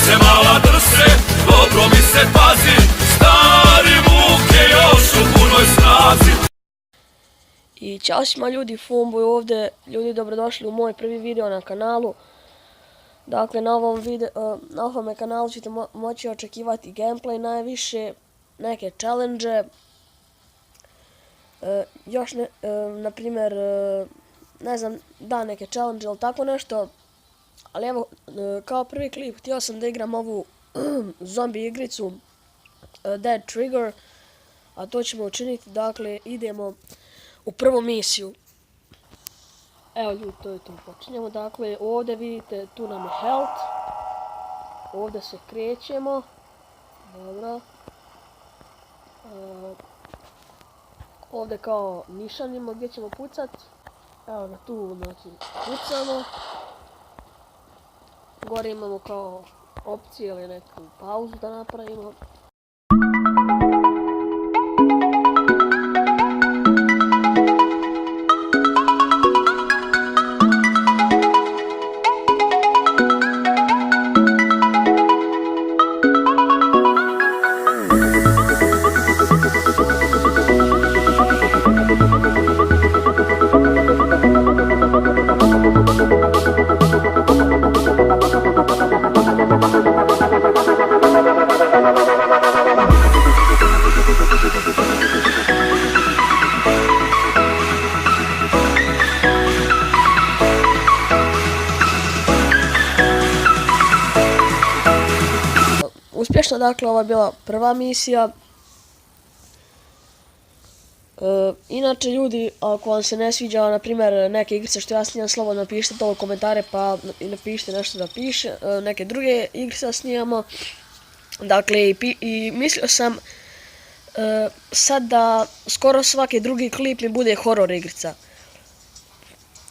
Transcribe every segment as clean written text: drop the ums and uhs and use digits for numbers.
se mala drse, dobro mi se pazi, stari muke još u punoj snazi. I ćao svima ljudi, Fumbo je ovdje. Ljudi, dobrodošli u moj prvi video na kanalu. Dakle, na ovom kanalu ćete moći očekivati gameplay najviše, neke challenge, još na primjer, ne znam, da neke challenge ili tako nešto. Ali evo, kao prvi klip htio sam da igram ovu zombi igricu Dead Trigger, a to ćemo učiniti. Dakle, idemo u prvu misiju. Evo ljudi, to je to, počinjemo. Dakle, ovdje vidite, tu nam je health. Ovdje se krećemo. Dobro. Ovdje kao nišanimo gdje ćemo pucat. Evo ga tu, znači, pucamo. Gore imamo kao opcije ili neku pauzu da napravimo. Uspješno, dakle, ovo je bila prva misija. Inače ljudi, ako vam se ne sviđa, na primjer, neke igrice što ja snimam, slobodno napišite to u komentare pa i napišite nešto da piše, neke druge igrice da snimamo. Dakle, i mislio sam sad da skoro svaki drugi klip mi bude horror igrica.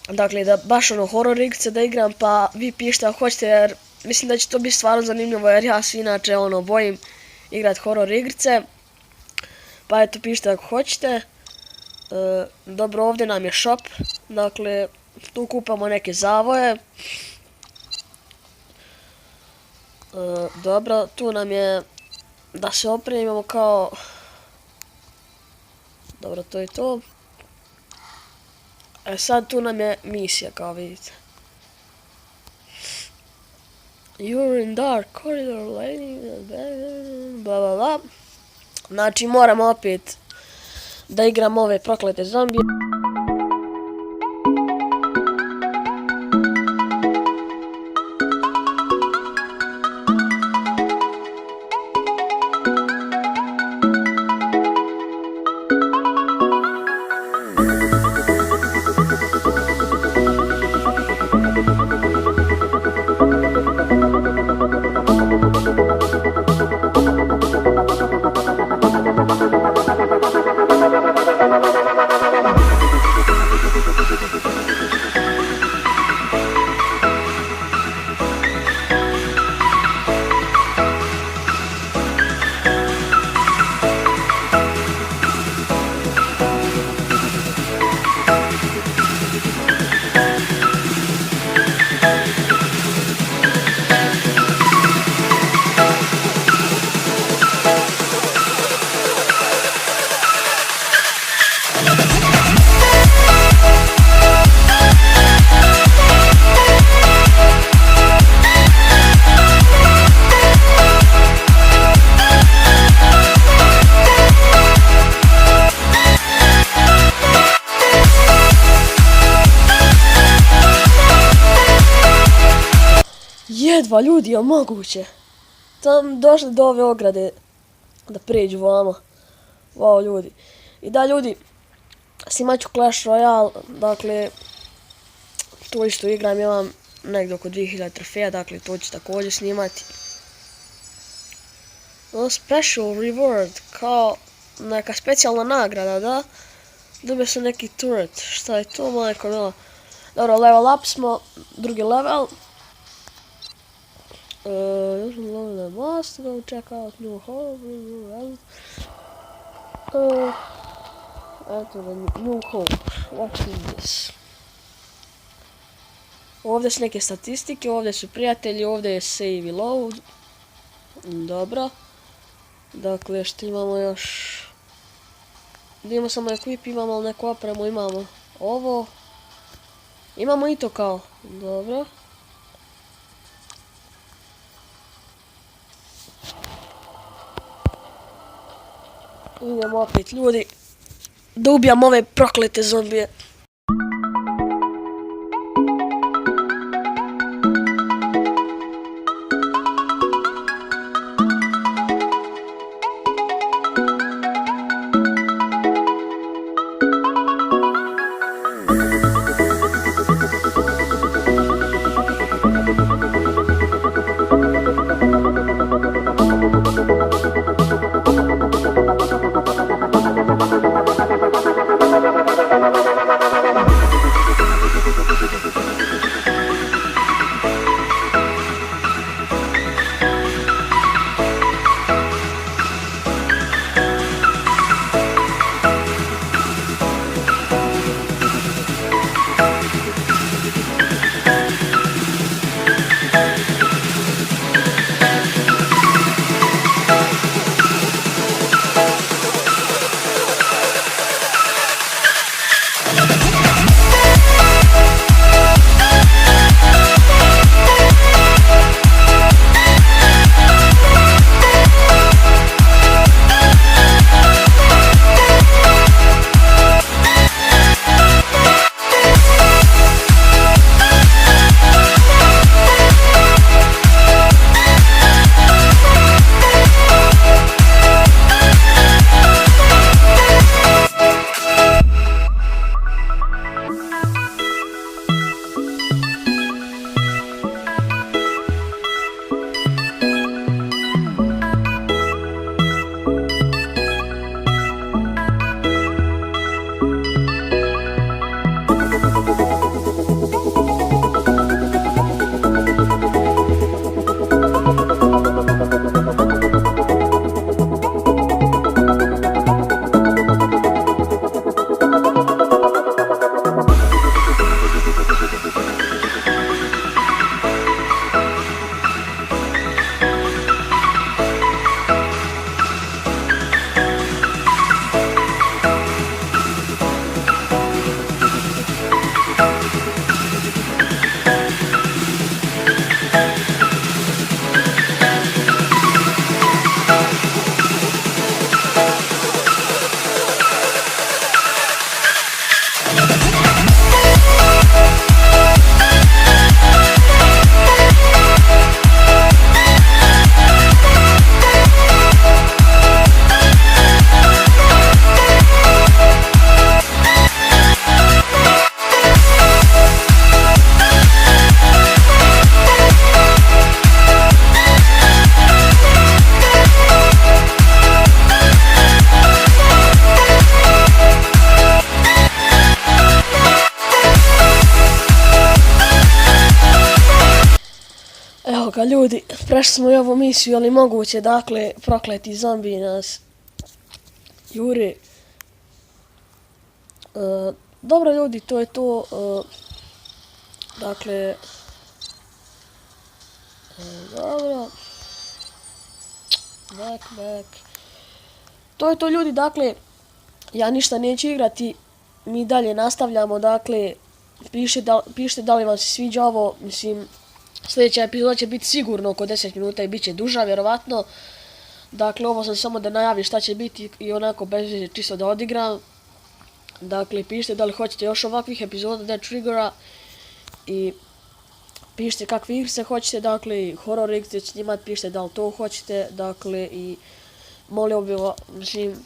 Dakle, da baš ono horror igrice da igram, pa vi pišite ako hoćete, jer mislim da će to biti stvarno zanimljivo, jer ja se inače ono bojim igrat horror igrice. Pa eto, pišite ako hoćete. Dobro, ovdje nam je shop. Dakle, tu kupamo neke zavoje. Dobro, tu nam je da se opremimo kao... Dobro, to je to. Sad tu nam je misija, kao vidite. You're in dark corridor, bla bla bla. Znači, moramo opet da igram ove proklete zombije. Jedva ljudi, je moguće. Tam došli do ove ograde da pređu vamo. Wow ljudi. I da ljudi, snimat ću Clash Royale, dakle, to isto igram, imam negdje oko 2000 trofeja, dakle to ću također snimati. Special reward, kao neka specijalna nagrada, da? Dobio sam neki turret, šta je to, majko mila? Dobro, level up smo, drugi level. Level must go check out new home. Eto da, new home, what is this? Ovdje su neke statistike, ovdje su prijatelji, ovdje je save i load. Dobro. Dakle, što imamo još? Imamo samo equip, imamo neku opremu, imamo ovo. Imamo i to kao. Dobro. Idemo opet ljudi. Da ubijam ove proklete zombije. Evo ga ljudi, prešli smo i ovu misiju, ali moguće, dakle, prokleti zombi nas jure. Dobro ljudi, to je to. Dakle, dobro. Back. To je to ljudi, dakle, ja ništa neću igrati, mi dalje nastavljamo, dakle, pišite da li vam se sviđa ovo, mislim, sljedeća epizoda će biti sigurno oko 10 minuta i bit će duža, vjerovatno. Dakle, ovo sam samo da najavim šta će biti i onako bez veze čisto da odigram. Dakle, pišite da li hoćete još ovakvih epizoda Dead Triggera i pišite kakve igrice hoćete, dakle, horror igrice ćete imati, pišite da li to hoćete, dakle, i molio bih vas, mislim,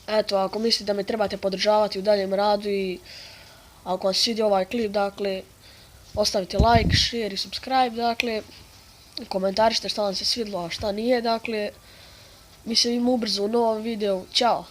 eto, ako mislite da me trebate podržavati u daljem radu i ako vam se svidio ovaj klip, dakle, ostavite like, share i subscribe, dakle, komentarište šta vam se svidilo, a šta nije, dakle, mi se vidimo ubrzo u novom videu, ćao!